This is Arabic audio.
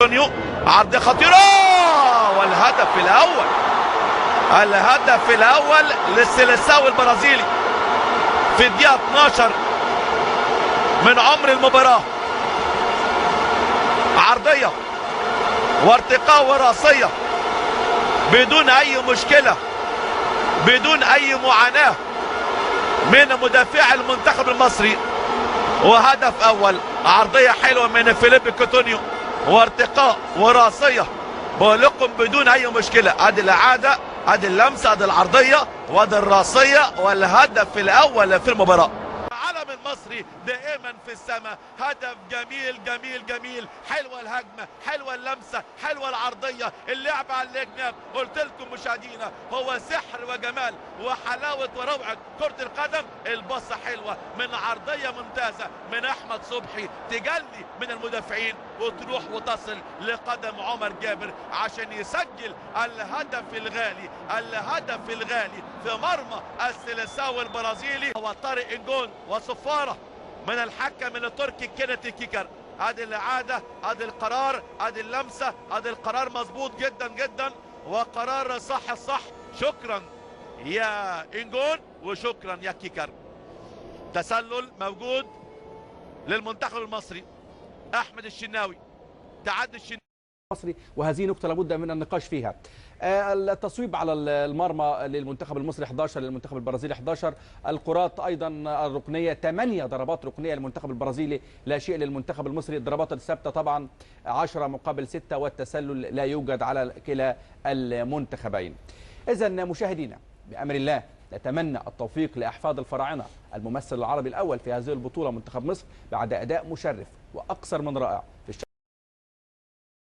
عرض خطيرة الهدف الأول للسيليساو البرازيلي في الدقيقة 12 من عمر المباراة. عرضية وارتقاء وراسية بدون أي مشكلة، بدون أي معاناة من مدافع المنتخب المصري، وهدف أول. عرضية حلوة من فيليب كوتونيو وارتقاء وراسية، بقول لكم بدون أي مشكلة. ادي الإعادة، ادي اللمسة، ادي العرضية وادي الراسية والهدف الأول في المباراة. العلم المصري دائما في السماء. هدف جميل جميل جميل. حلوه الهجمه، حلوه اللمسه، حلوه العرضيه، اللعب على الجناب. قلت لكم مشاهدينا هو سحر وجمال وحلاوه وروعه كره القدم. الباصه حلوه من عرضيه ممتازه من احمد صبحي، تجلي من المدافعين وتروح وتصل لقدم عمر جابر عشان يسجل الهدف الغالي، الهدف الغالي في مرمى السيليساو البرازيلي. هو طارق انجون وصفاره من الحكم التركي كينيتي كيكر. ادي الاعاده، ادي القرار، ادي اللمسه، ادي القرار مظبوط جدا جدا وقرار صح الصح. شكرا يا انجون وشكرا يا كيكر. تسلل موجود للمنتخب المصري. احمد الشناوي، تعدي الشناوي المصري، وهذه نقطة لابد من النقاش فيها. التصويب على المرمى للمنتخب المصري 11، للمنتخب البرازيلي 11. الكرات ايضا الركنيه 8 ضربات ركنيه للمنتخب البرازيلي، لا شيء للمنتخب المصري. الضربات الثابته طبعا 10 مقابل 6، والتسلل لا يوجد على كلا المنتخبين. اذا مشاهدينا بامر الله نتمنى التوفيق لاحفاد الفراعنه، الممثل العربي الاول في هذه البطوله منتخب مصر، بعد اداء مشرف واكثر من رائع في